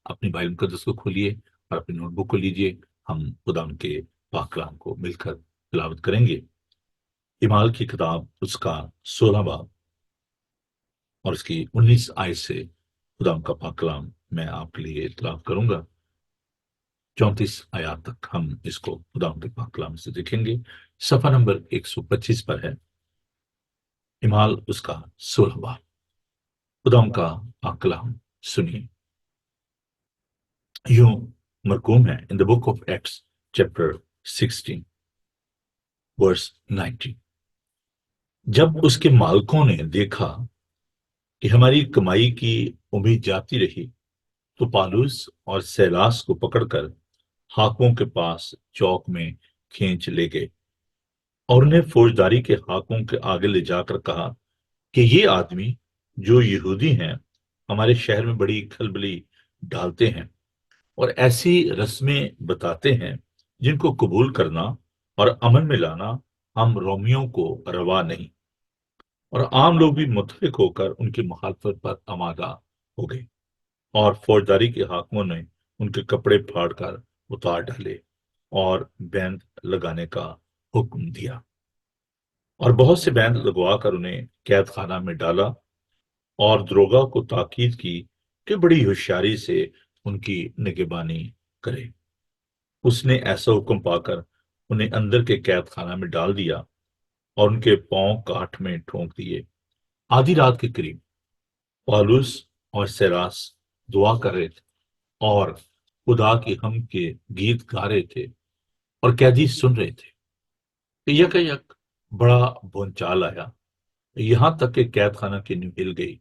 اپنی بائبل مقدس کو کھولیے اور اپنی نوٹ بک کو لیجیے. ہم خدا کے پاک کلام کو مل کر تلاوت کریں گے. اعمال کی کتاب اس کا 16 باب اور اس کی 19 آیت سے خدا کا پاک کلام میں آپ کے لیے تلاوت کروں گا. 34 آیات تک ہم اس کو خدا کے پاک کلام سے دیکھیں گے. صفحہ نمبر 125 پر ہے. اعمال اس کا 16 باب. خدا کا پاک کلام سنیے. یوں مرقوم ہے ان دا بک آف ایکٹس چیپٹر 16 ورس 19. جب اس کے مالکوں نے دیکھا کہ ہماری کمائی کی امید جاتی رہی تو پالوس اور سیلاس کو پکڑ کر حاکموں کے پاس چوک میں کھینچ لے گئے اور انہیں فوجداری کے حاکموں کے آگے لے جا کر کہا کہ یہ آدمی جو یہودی ہیں ہمارے شہر میں بڑی کھلبلی ڈالتے ہیں اور ایسی رسمیں بتاتے ہیں جن کو قبول کرنا اور عمل میں لانا ہم رومیوں کو روا نہیں. اور عام لوگ بھی متفق ہو کر ان کی مخالفت پر آمادہ ہو گئے اور فوجداری کے حاکموں نے ان کے کپڑے پھاڑ کر اتار ڈالے اور بیند لگانے کا حکم دیا اور بہت سے بیند لگوا کر انہیں قید خانہ میں ڈالا اور دروگا کو تاکید کی کہ بڑی ہوشیاری سے ان کی نگہبانی کرے. اس نے ایسا حکم پا کر انہیں اندر کے قید خانہ میں ڈال دیا اور ان کے پاؤں کاٹھ میں ٹھونک دیے. آدھی رات کے قریب پالوس اور سیلاس دعا کر رہے تھے اور خدا کی حمد کے گیت گا رہے تھے اور قیدی سن رہے تھے کہ یک بڑا بھونچال آیا یہاں تک کہ قید خانہ کی نیو ہل گئی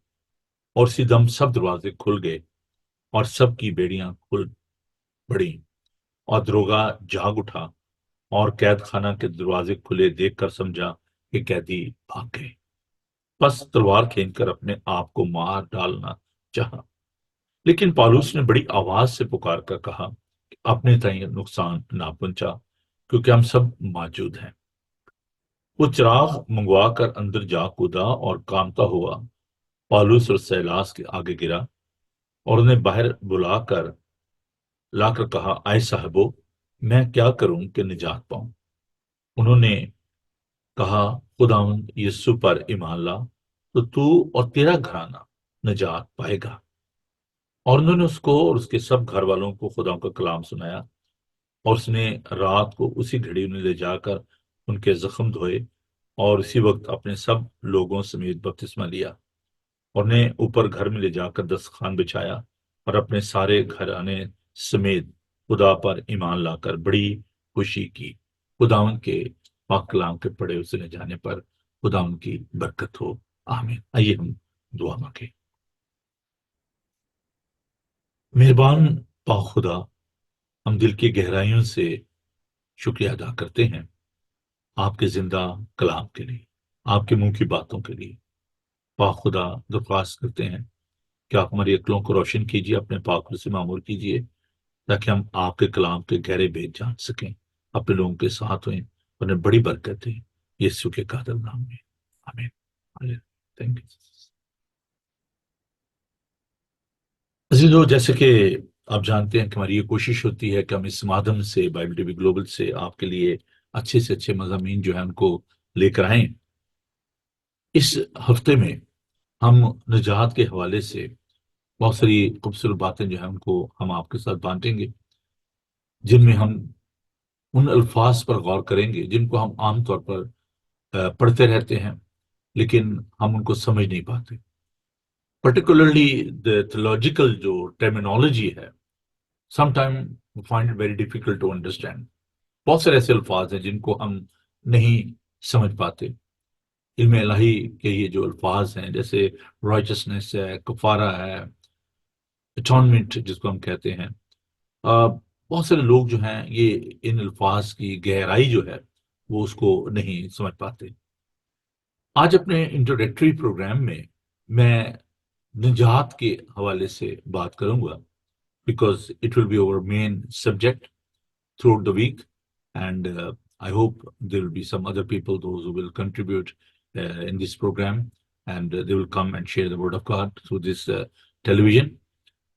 اور اسی دم سب دروازے کھل گئے اور سب کی بیڑیاں کھل پڑی اور دروگا جاگ اٹھا اور قید خانہ کے دروازے کھلے دیکھ کر سمجھا کہ قیدی بھاگ گئے. بس تلوار کھینچ کر اپنے آپ کو مار ڈالنا چاہا لیکن پالوس نے بڑی آواز سے پکار کر کہا کہ اپنے تئیں نقصان نہ پہنچا کیونکہ ہم سب موجود ہیں. وہ چراغ منگوا کر اندر جا کودا اور کامتا ہوا پالوس اور سیلاس کے آگے گرا اور انہیں باہر بلا کر لا کر کہا آئے صاحبو میں کیا کروں کہ نجات پاؤں. انہوں نے کہا خداوند یسوع پر ایمان لا تو اور تیرا گھرانہ نجات پائے گا. اور انہوں نے اس کو اور اس کے سب گھر والوں کو خدا کا کلام سنایا اور اس نے رات کو اسی گھڑی انہیں لے جا کر ان کے زخم دھوئے اور اسی وقت اپنے سب لوگوں سمیت بپتسمہ لیا اور انہیں اوپر گھر میں لے جا کر دسترخوان بچھایا اور اپنے سارے گھرانے سمیت خدا پر ایمان لا کر بڑی خوشی کی. خداوند کے پاک کلام کے پڑھے اسے لے جانے پر خداوند کی برکت ہو. آمین. آئیے ہم دعا مانگیں. مہربان پاک خدا ہم دل کی گہرائیوں سے شکریہ ادا کرتے ہیں آپ کے زندہ کلام کے لیے آپ کے منہ کی باتوں کے لیے. پاک خدا درخواست کرتے ہیں کہ آپ ہماری عقلوں کو روشن کیجیے اپنے پاک سے معمور کیجیے تاکہ ہم آپ کے کلام کے گہرے بھید جان سکیں اپنے لوگوں کے ساتھ ہوئیں انہیں بڑی برکت دیں یسوع کے قادر نام میں آمین. Thank you. عزیزو جیسے کہ آپ جانتے ہیں کہ ہماری یہ کوشش ہوتی ہے کہ ہم اس مادھم سے بائبل ٹی وی گلوبل سے آپ کے لیے اچھے سے اچھے مضامین جو ہیں ان کو لے کر آئیں. اس ہفتے میں ہم نجات کے حوالے سے بہت ساری خوبصورت باتیں جو ہیں ان کو ہم آپ کے ساتھ بانٹیں گے جن میں ہم ان الفاظ پر غور کریں گے جن کو ہم عام طور پر پڑھتے رہتے ہیں لیکن ہم ان کو سمجھ نہیں پاتے. پرٹیکولرلی the theological جو ٹرمینالوجی ہے sometime we find it very difficult to understand. بہت سارے ایسے الفاظ ہیں جن کو ہم نہیں سمجھ پاتے. علم الہی کے یہ جو الفاظ ہیں جیسے righteousness ہے کفارہ ہے atonement جس کو ہم کہتے ہیں بہت سارے لوگ جو ہیں یہ ان الفاظ کی گہرائی جو ہے وہ اس کو نہیں سمجھ پاتے. آج اپنے انٹروڈکٹری پروگرام میں میں نجات کے حوالے سے بات کروں گا because it will be our main subject throughout the week and I hope there will be some other people those who will contribute in this program and they will come and share the word of God through this television.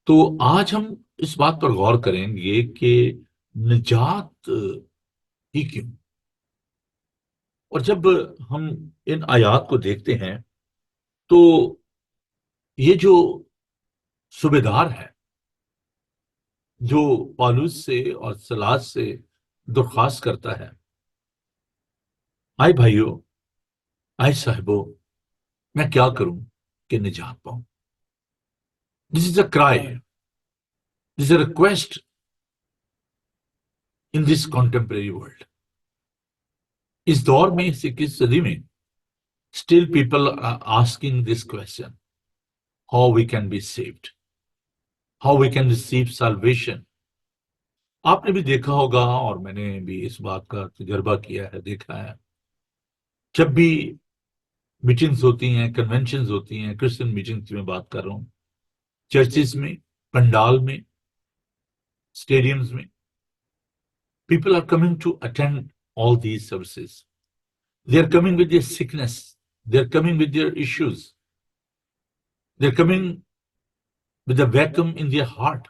تو آج ہم اس بات پر غور کریں گے کہ نجات ہی کیوں. اور جب ہم ان آیات کو دیکھتے ہیں تو یہ جو صوبے دار ہے جو پالوس سے اور سلاس سے درخواست کرتا ہے، آئے بھائیو، آئے صاحبو، میں کیا کروں کہ نجات پاؤں. دس is a cry, this is a request in this contemporary world. اس دور میں، 21 صدی میں still people are asking this question: how we can be saved, how we can receive salvation. آپ نے بھی دیکھا ہوگا اور میں نے بھی اس بات کا تجربہ کیا ہے، دیکھا ہے، جب بھی میٹنگز ہوتی ہیں، کنونشنز ہوتی ہیں، کرسچن میٹنگز میں بات کر رہا ہوں، چرچز میں، پنڈال میں، اسٹیڈیمز میں، people are coming to attend all these services. They are coming with their sickness, they are coming with their issues, they are coming with a vacuum in their heart.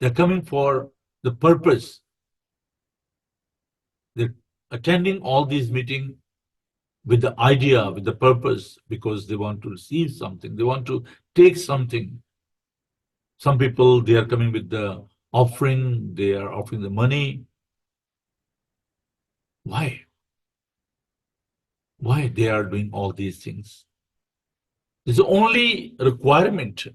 They're coming for the purpose. They're attending all these meetings with the idea, with the purpose, because they want to receive something. They want to take something. Some people, they are coming with the offering. They are offering the money. Why? Why they are doing all these things? It's the only requirement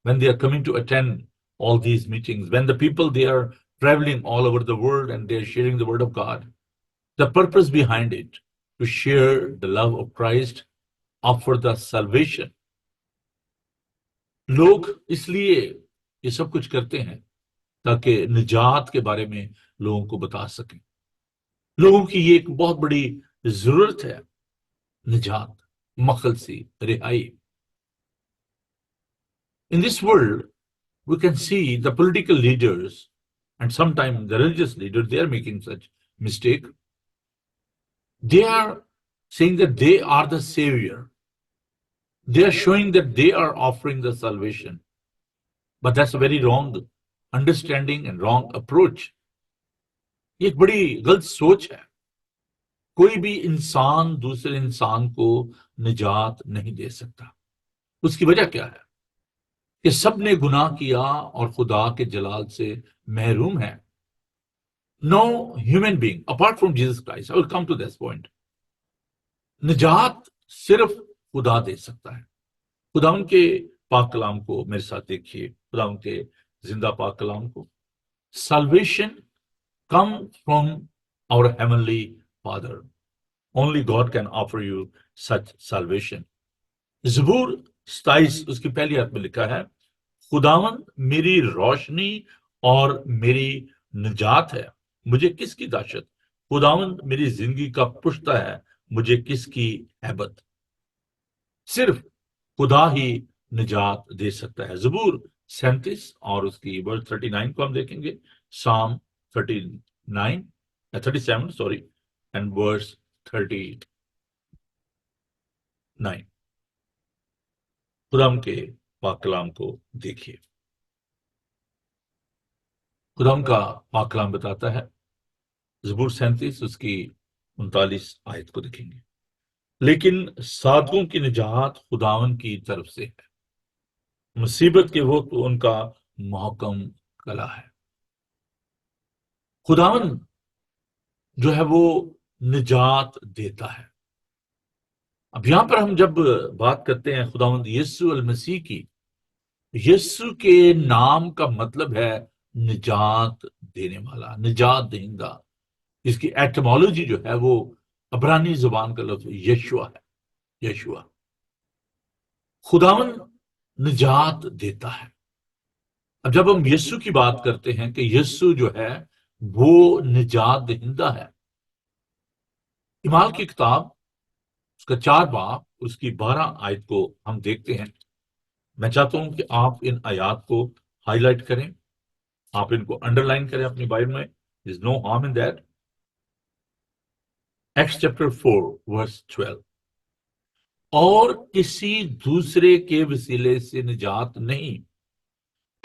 when they are coming to attend all these meetings, when the people, they are traveling all over the world and they are sharing the word of God. The purpose behind it, to share the love of Christ, offer the salvation. لوگ اس لیے یہ سب کچھ کرتے ہیں تاکہ نجات کے بارے میں لوگوں کو بتا سکیں. لوگوں کی یہ ایک بہت بڑی ضرورت ہے، نجات، مخلصی، رہائی. In this world, we can see the political leaders and sometimes the religious leaders, they are making such mistake. They are saying that they are the savior. They are showing that they are offering the salvation. But that's a very wrong understanding and wrong approach. یہ ایک بڑی غلط سوچ ہے. کوئی بھی انسان دوسرے انسان کو نجات نہیں دے سکتا. اس کی وجہ کیا ہے؟ کہ سب نے گناہ کیا اور خدا کے جلال سے محروم ہے. No human being apart from Jesus Christ. I will come to this point. نجات صرف خدا دے سکتا ہے. خدا ان کے پاک کلام کو میرے ساتھ دیکھیے، خدا ان کے زندہ پاک کلام کو. Salvation come from our heavenly Father. Only God can offer you such salvation. زبور 27 اس کی پہلی آیت میں لکھا ہے، خداوند میری روشنی اور میری نجات ہے، مجھے کس کی دہشت؟ خداوند میری زندگی کا پشتہ ہے، مجھے کس کی ہیبت؟ صرف خدا ہی نجات دے سکتا ہے. زبور 37 اور اس کی ورس 39 کو ہم دیکھیں گے. Psalm 37 sorry and verse 39. خدا کے پاک کلام کو دیکھیے. خدا کا پاک کلام بتاتا ہے، زبور 37 اس کی 39 آیت کو دیکھیں گے، لیکن صادقوں کی نجات خداوند کی طرف سے ہے، مصیبت کے وقت ان کا محکم کلا ہے. خداوند جو ہے وہ نجات دیتا ہے. اب یہاں پر ہم جب بات کرتے ہیں خداوند یسوع المسیح کی، یسوع کے نام کا مطلب ہے نجات دینے والا، نجات دہندہ. اس کی ایٹمالوجی جو ہے وہ عبرانی زبان کا لفظ یشوع ہے. یشوع خداوند نجات دیتا ہے. اب جب ہم یسوع کی بات کرتے ہیں کہ یسوع جو ہے وہ نجات دہندہ ہے، اعمال کی کتاب اس کا 4 باب اس کی 12 آیت کو ہم دیکھتے ہیں. میں چاہتا ہوں کہ آپ ان آیات کو ہائی لائٹ کریں، آپ ان کو انڈر لائن کریں اپنی بائبل میں. There's no harm in that. Acts chapter 4 verse 12. اور کسی دوسرے کے وسیلے سے نجات نہیں،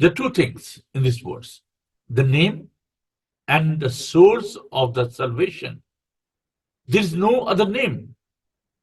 There are two things in this verse: the name and the source of the salvation. There is no other name.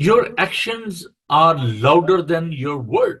Your actions are louder than your word.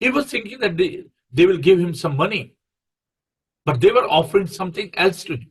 He was thinking that they will give him some money, but they were offering something else to him.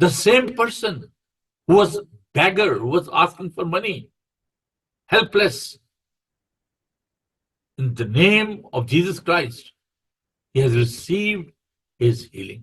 The same person who was beggar, who was asking for money, helpless, in the name of Jesus Christ, he has received his healing.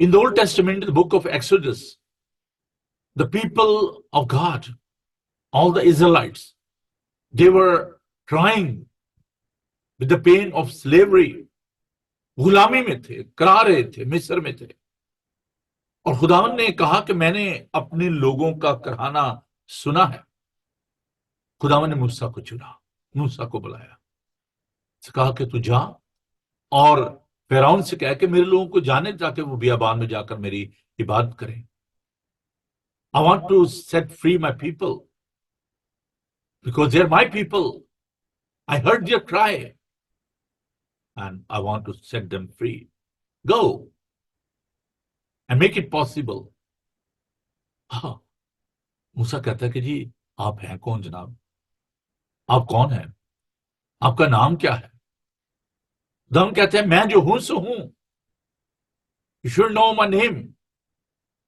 In the Old Testament, the book of Exodus, the people of God, all the Israelites, they were crying with the pain of slavery. غلامی میں تھے, کرا رہے تھے, مصر میں تھے. اور خداوند نے کہا کہ میں نے اپنے لوگوں کا کراہنا سنا ہے. خداوند نے موسیٰ کو چنا, موسیٰ کو بلایا, کہا کہ تو جا اور فرعون سے کہہ کہ میرے لوگوں کو جانے تاکہ وہ بیابان میں جا کر میری عبادت کریں. I want to set free my people because they are my people. I heard their cry and I want to set them free. Go and make it possible. ہاں, موسیٰ کہتا ہے کہ جی آپ ہیں کون جناب؟ آپ کون ہیں؟ آپ کا نام کیا ہے؟ ہم کہتے ہیں میں جو ہوں سو ہوں. You should know my name.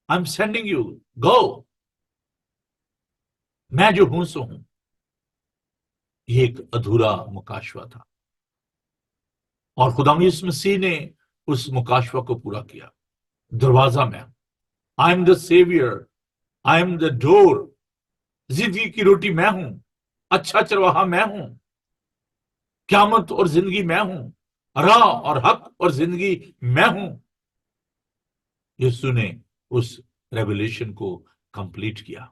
I'm sending you. Go. میں جو ہوں سو ہوں. یہ ایک ادھورا مکاشفہ تھا اور خدا یسوع مسیح نے اس مکاشفہ کو پورا کیا. دروازہ میں, I am the savior. I am the door. زندگی کی روٹی میں ہوں, اچھا چرواہا میں ہوں, قیامت اور زندگی میں ہوں, راہ اور حق اور زندگی میں ہوں. یسوع نے اس ریولیشن کو کمپلیٹ کیا.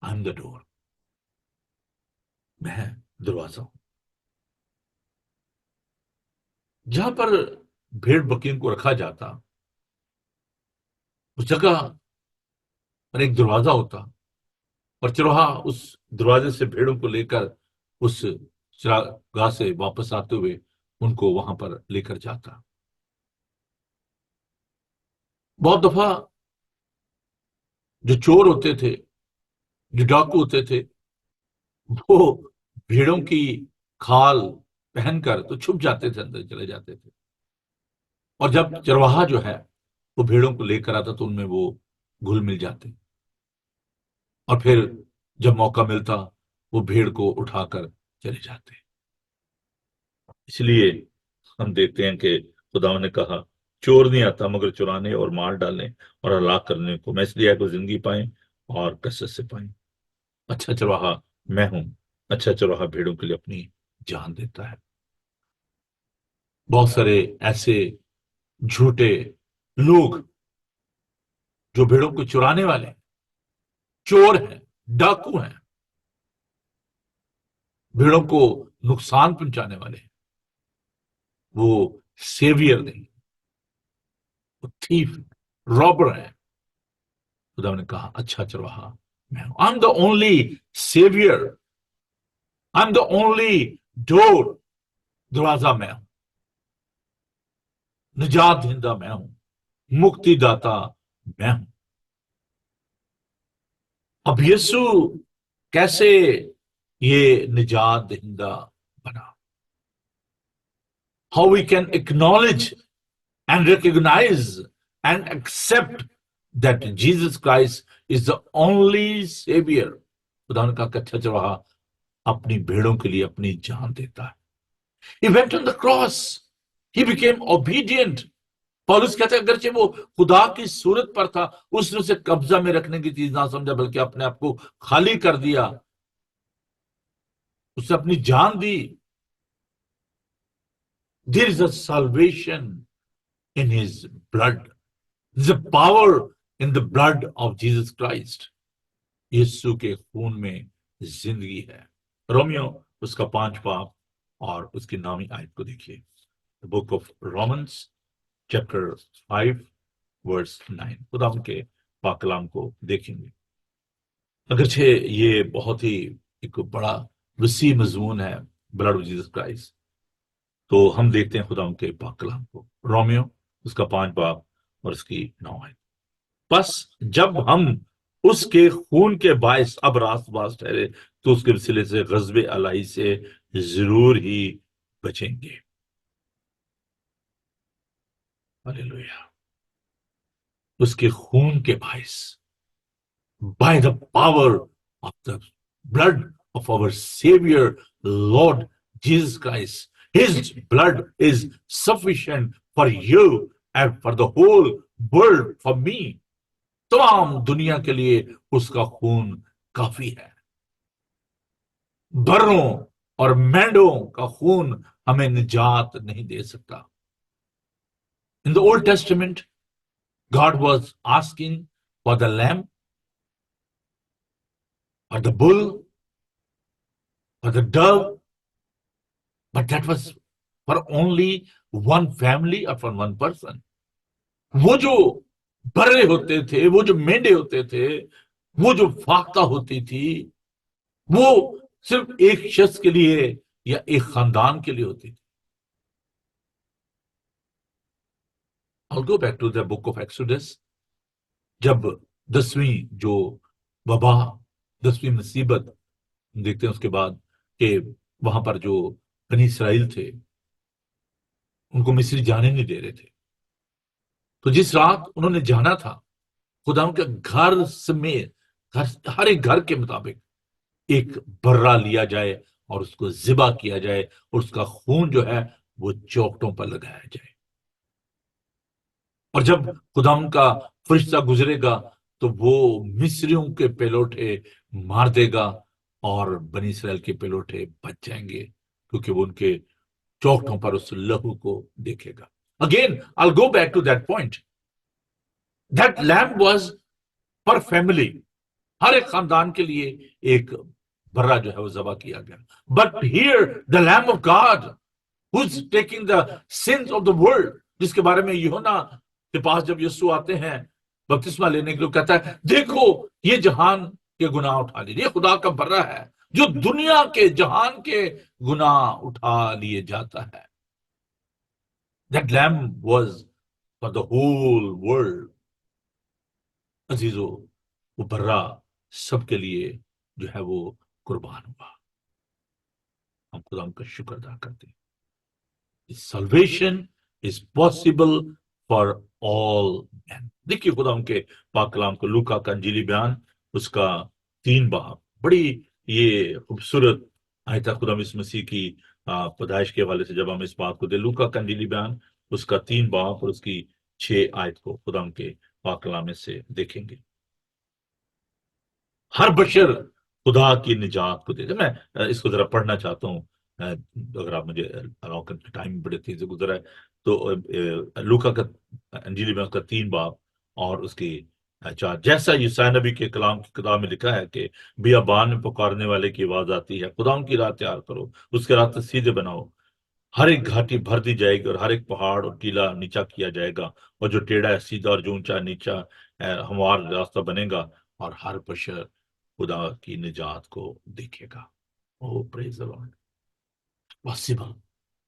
I am the door. میں دروازہ ہوں. جہاں پر بھیڑ بکریوں کو رکھا جاتا اس جگہ پر ایک دروازہ ہوتا اور چرواہا اس دروازے سے بھیڑوں کو لے کر اس چراگاہ سے واپس آتے ہوئے ان کو وہاں پر لے کر جاتا. بہت دفعہ جو چور ہوتے تھے, جو ڈاکو ہوتے تھے, وہ بھیڑوں کی کھال پہن کر تو چھپ جاتے تھے, اندر چلے جاتے تھے. اور جب چرواہا جو ہے وہ بھیڑوں کو لے کر آتا تو ان میں وہ گھل مل جاتے اور پھر جب موقع ملتا وہ بھیڑ کو اٹھا کر چلے جاتے. اس لیے ہم دیکھتے ہیں کہ خدا نے کہا چور نہیں آتا مگر چرانے اور مار ڈالنے اور ہلاک کرنے کو, میں اس لیے کو زندگی پائیں اور کثرت سے پائیں. اچھا چرواہا میں ہوں. اچھا چرواہا بھیڑوں کے لیے اپنی جان دیتا ہے. بہت سارے ایسے جھوٹے لوگ جو بھیڑوں کو چرانے والے ہیں, چور ہیں, ڈاکو ہیں, بھیڑوں کو نقصان پہنچانے والے ہیں, وہ سیویئر نہیں, وہ تھیف, رابر ہیں. خدا نے کہا اچھا چرواہا میں ہوں. I'm the only savior. I'm the only door. دروازہ میں ہوں, نجات دہندہ میں ہوں, مکتی داتا میں ہوں. اب یسوع کیسے یہ نجات دہندہ بنا؟ How we can acknowledge and recognize and accept that Jesus Christ is the only savior. خدا نے کہا کہ اچھا چرواہا اپنی بھیڑوں کے لیے اپنی جان دیتا ہے. He went on the cross. He became obedient. پولس کہتے ہیں اگرچہ وہ خدا کی صورت پر تھا, اس نے اسے قبضہ میں رکھنے کی چیز نہ سمجھا بلکہ اپنے آپ کو خالی کر دیا, اس نے اپنی جان دی. There is a salvation in his blood. There is a power in the blood of Jesus Christ. یسوع کے خون میں زندگی ہے. رومیو اس کا 5 باب اور اس کی نامی آیت کو دیکھیے. The book of Romans chapter 5 verse 9. خدا ان کے پاک کلام کو دیکھیں گے. اگرچہ یہ بہت ہی ایک بڑا وسیع مضمون ہے بلڈ آف جیسس کرائسٹ, تو ہم دیکھتے ہیں خدا ان کے پاک کلام کو. رومیو اس کا 5 باب اور اس کی 9 آیت. پس جب ہم اس کے خون کے باعث اب راست باز ٹھہرے تو اس کے وسیلے سے غضب الہی سے ضرور ہی بچیں گے. ہاللیلویا. اس کے خون کے باعث, by the power of the blood of our Savior Lord Jesus Christ. His blood is sufficient for you and for the whole world, for me. تمام دنیا کے لیے اس کا خون کافی ہے. بروں اور مینڈوں کا خون ہمیں نجات نہیں دے سکتا. In the Old Testament, God was asking for the lamb or the bull or the dove, but that was for only one family or for one person. وہ جو برے ہوتے تھے, وہ جو مینڈے ہوتے تھے, وہ جو فاختہ ہوتی تھی, وہ صرف ایک شخص کے لیے یا ایک خاندان کے لیے ہوتی تھی. I'll go back to the book of Exodus. جب 10ویں جو وبا, 10ویں مصیبت دیکھتے ہیں اس کے بعد کہ وہاں پر جو بنی اسرائیل تھے ان کو مصر جانے نہیں دے رہے تھے, تو جس رات انہوں نے جانا تھا, خدا ان کے گھر سمیت ہر ایک گھر کے مطابق ایک برا لیا جائے اور اس کو ذبح کیا جائے اور اس کا خون جو ہے وہ چوکٹوں پر لگایا جائے. اور جب خدا ان کا فرشتہ گزرے گا تو وہ مصریوں کے پیلوٹے مار دے گا اور بنی اسرائیل کے پیلوٹے بچ جائیں گے کیونکہ وہ ان کے چوکٹوں پر اس لہو کو دیکھے گا. Again, I'll go back to that point. That lamb was per family. ہر ایک خاندان کے لیے ایک برا جو ہے وہ ذبح کیا گیا. But here, the Lamb of God, who's taking the sins of the world, جس کے بارے میں یوحنا کے پاس جب یسوع آتے ہیں بپتسمہ لینے کے لیے, کہتا ہے دیکھو یہ جہان کے گناہ اٹھا لیے, یہ خدا کا برا ہے جو دنیا کے جہان کے گناہ اٹھا لیے جاتا ہے. That lamb was for the whole world. عزیزو, وہ برا سب کے لیے جو ہے وہ قربان ہوا. ہم خدا کا شکر ادا کرتے ہیں. Salvation is possible for all men. دیکھیے خدا ان کے پاک کلام کو, لوکا کا انجیلی بیان اس کا 3 باب, بڑی یہ خوبصورت آیت ہے خدا اس مسیح کی پیدائش کے حوالے سے. جب ہم اس بات کو دے, لوکا کا انجیلی بیان اس کا 3 باب اور اس کی 6 آیت کو خدا ان کے پاک کلام سے دیکھیں گے. ہر بشر خدا کی نجات کو دے. میں اس کو ذرا پڑھنا چاہتا ہوں, اگر آپ مجھے ٹائم بڑے تیزی سے گزرا ہے تو لوکا کا انجیلی میں اس کا 3 باب اور اس کی 4. جیسا یسوع نبی کے کلام کی کتاب میں لکھا ہے کہ بیابان میں پکارنے والے کی آواز آتی ہے, خدا ان کی راہ تیار کرو, اس کے راستے سیدھے بناؤ. ہر ایک گھاٹی بھر دی جائے گی اور ہر ایک پہاڑ اور ٹیلا نیچا کیا جائے گا, اور جو ٹیڑھا ہے سیدھا اور جو اونچا نیچا ہموار راستہ بنے گا, اور ہر بشر خدا کی نجات کو دیکھے گا. Oh, praise the Lord. Possible.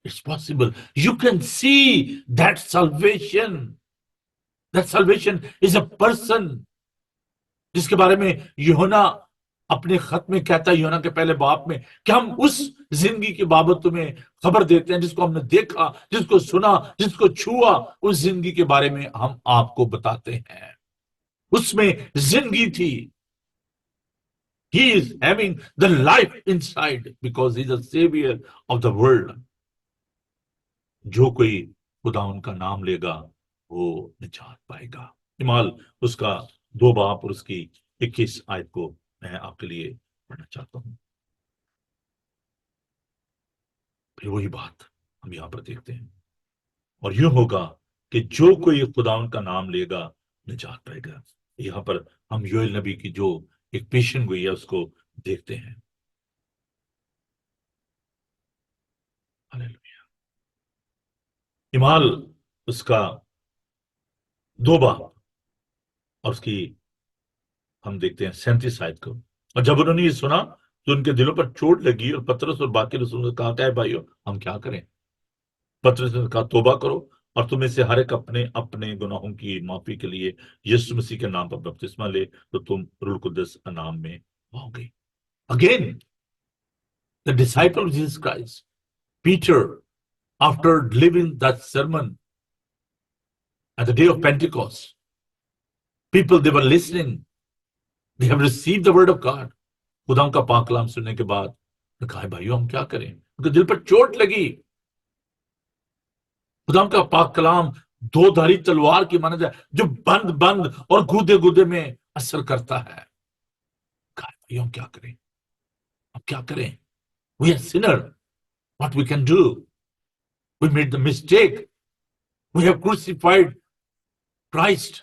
It's possible. You can see that salvation. That salvation is a person. جس کے بارے میں یوحنا اپنے خط میں کہتا ہے, یوحنا کے پہلے باب میں, کہ ہم اس زندگی کی بابت تمہیں خبر دیتے ہیں جس کو ہم نے دیکھا, جس کو سنا, جس کو چھوا. اس زندگی کے بارے میں ہم آپ کو بتاتے ہیں. اس میں زندگی تھی. He is having the life inside because he is the savior of the world. جو کوئی خدا ان کا نام لے گا وہ نجات پائے گا. امال اس کا 2 باب اور اس کی 21 آیت کو میں آپ کے لیے پڑھنا چاہتا ہوں. پھر وہی بات ہم یہاں پر دیکھتے ہیں, اور یوں ہوگا کہ جو کوئی خدا ان کا نام لے گا نجات پائے گا. یہاں پر ہم یوئیل نبی کی جو ایک پیشن گوئی ہے اس کو دیکھتے ہیں. ہاللیلویا. امال اس کا 2 باب اور اس کی ہم دیکھتے ہیں 37 آیت کو. اور جب انہوں نے یہ سنا تو ان کے دلوں پر چوٹ لگی, اور پطرس اور باقی رسولوں نے کہا کہ اے بھائیو ہم کیا کریں. پطرس نے کہا توبہ کرو اور تم میں سے ہر ایک اپنے اپنے گناہوں کی معافی کے لیے یسوع مسیح کے نام پر بپتسمہ لے تو تم روح القدس انعام میں پاؤ گے. Again, the disciple of Jesus Christ, Peter, after delivering that sermon at the day of Pentecost, people, they were listening, they have received the word of God. خدا ان کا پاک کلام سننے کے بعد کہا بھائیو ہم کیا کریں. ان کے دل پر چوٹ لگی. خدا ان کا پاک کلام 2 دھاری تلوار کی مانند ہے جو بند بند اور گودے گودے میں اثر کرتا ہے. کہا بھائیو ہم کیا کریں, ہم کیا کریں. We are sinner. What we can do? We made the mistake. We have crucified Christ.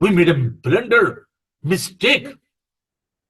We made a blunder, mistake.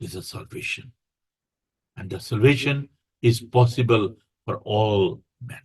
is a salvation, and the salvation is possible for all men.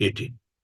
18.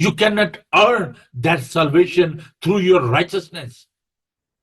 You cannot earn that salvation through your righteousness.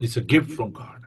It's a gift from God.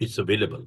It's available.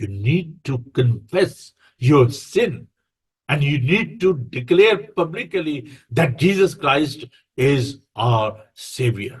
You need to confess your sin and you need to declare publicly that Jesus Christ is our Savior.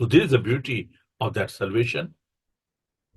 So there is a beauty of that salvation.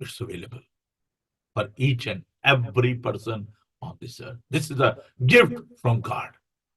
It's available for each and every person on this earth. This is a gift from God.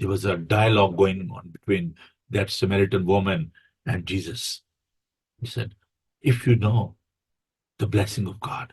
There was a dialogue going on between that Samaritan woman and Jesus. He said, if you know the blessing of God,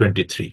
23.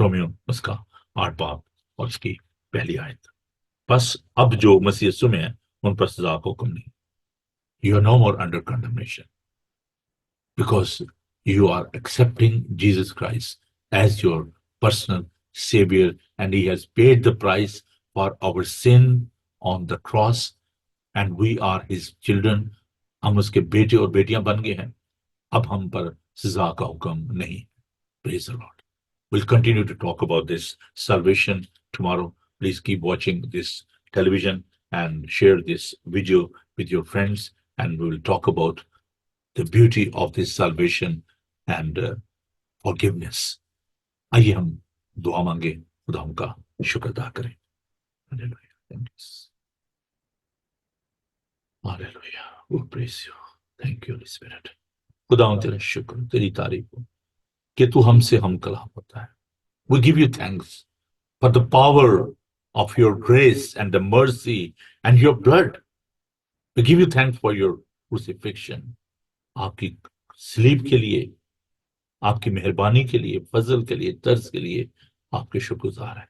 Romeo اس کا 8 باب اور اس کی پہلی آیت. بس اب جو مسیح یسوع میں ہیں ان پر سزا کا حکم نہیں. You are no more under condemnation because you are accepting Jesus Christ as your personal Savior, and He has paid the price for our sin on the cross, and we are His children. ہم اس کے بیٹے اور بیٹیاں بن گئے ہیں. اب ہم پر سزا کا حکم نہیں. Praise the Lord. We'll continue to talk about this salvation tomorrow. Please keep watching this television and share this video with your friends, and we will talk about the beauty of this salvation and forgiveness. آئیے ہم دعا مانگے, خدا ہم کا شکر ادا کریں. Hallelujah. We praise you. Thank you, Holy Spirit. خدا ہم تیرا شکر, تیری تعریف ہو کہ تو ہم سے ہم کلام ہوتا ہے. We give you thanks for the power of your grace and the mercy and your blood. We give you thanks for your crucifixion. آپ کی سلیب کے لیے, آپ کی مہربانی کے لیے, فضل کے لیے, طرز کے لیے آپ کے شکر گزار ہیں.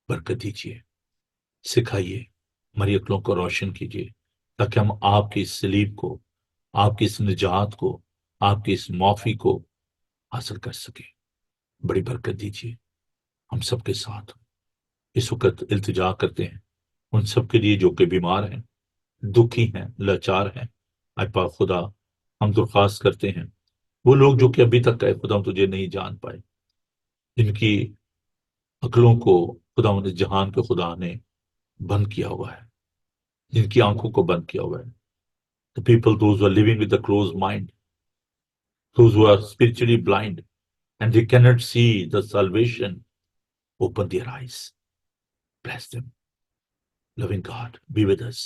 برکت دیجیے, سکھائیے, ہماری عقلوں کو روشن کیجیے تاکہ ہم آپ کی اس سلیب کو, آپ کی اس نجات کو, آپ کی اس معافی کو حاصل کر سکیں. بڑی برکت دیجیے ہم سب کے ساتھ. اس وقت التجا کرتے ہیں ان سب کے لیے جو کہ بیمار ہیں, دکھی ہیں, لاچار ہیں. اے پاک خدا, ہم درخواست کرتے ہیں وہ لوگ جو کہ ابھی تک اے خدا تجھے نہیں جان پائے, جن کی عقلوں کو خدا اس جہان کے خدا نے بند کیا ہوا ہے, جن کی آنکھوں کو بند کیا ہوا ہے. The people, those who are living with a closed mind, those who are spiritually blind and they cannot see the salvation, open their eyes. Bless them. Loving God, be with us.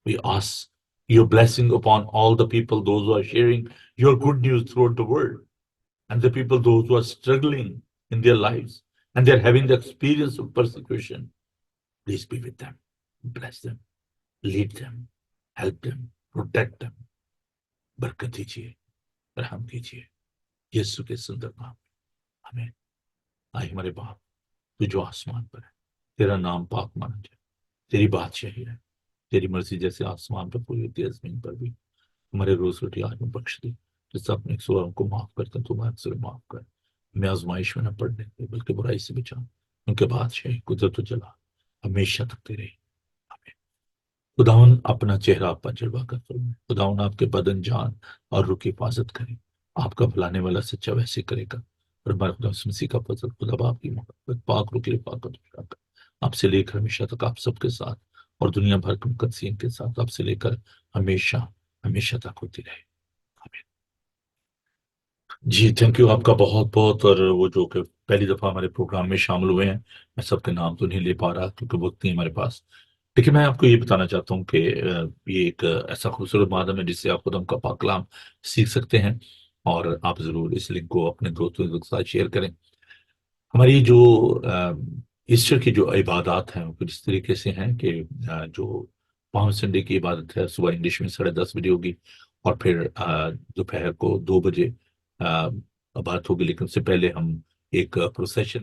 We ask your blessing upon all the people, those who are sharing your good news throughout the world, and the people, those who are struggling in their lives and they're having the experience of persecution. Please be with them. Bless them. Lead them. Help them. Protect them. برکت دیجیے, رحم کیجیے, یسوع کے سندر نام میں آمین. آئے ہمارے باپ تو جو آسمان پر ہے, تیرا نام پاک مانا جائے, تیری بادشاہی ہے, تیری مرضی جیسے آسمان پر پوری ہوتی ہے زمین پر بھی. ہمارے روز روٹی آج میں بخش دی, جس اپنے ایک کو معاف کرتے ہیں تو میں اکثر معاف کر. ہمیں آزمائش میں نہ پڑنے دے بلکہ برائی سے بچا, ان کے بادشاہی قدرت و جلال ہمیشہ تک تیرے. خداون اپنا چہرہ آپ پر جلوہ کر فرمائے. خداون آپ کے بدن, جان اور روح کی حفاظت کرے. آپ کا بھلانے والا سچا ویسے کرے گا. اور ہمارے خدا مسیح کا فضل, خدا باپ کی محبت, پاک روح کی رفاقت آپ سے لے کر ہمیشہ تک آپ سب کے ساتھ اور دنیا بھر کے مقدسین کے ساتھ آپ سے لے کر ہمیشہ ہمیشہ تک ہوتی رہے. آمین. جی تھینک یو آپ کا بہت بہت. اور وہ جو کہ پہلی دفعہ ہمارے پروگرام میں شامل ہوئے ہیں, میں سب کے نام تو نہیں لے پا رہا کیونکہ وقت نہیں ہمارے پاس. لیکن میں آپ کو یہ بتانا چاہتا ہوں کہ یہ ایک ایسا خوبصورت مادہ ہے جس سے آپ خدا کا پاک کلام سیکھ سکتے ہیں, اور آپ ضرور اس لنک کو اپنے دوستوں کے ساتھ شیئر کریں. ہماری جو ایسٹر کی جو عبادات ہیں وہ کچھ اس طریقے سے ہیں کہ جو پام سنڈے کی عبادت ہے صبح انگلش میں 10:30 بجے ہوگی, اور پھر دوپہر کو 2 بجے عبادت ہوگی. لیکن اس سے پہلے ہم ایک پروسیشن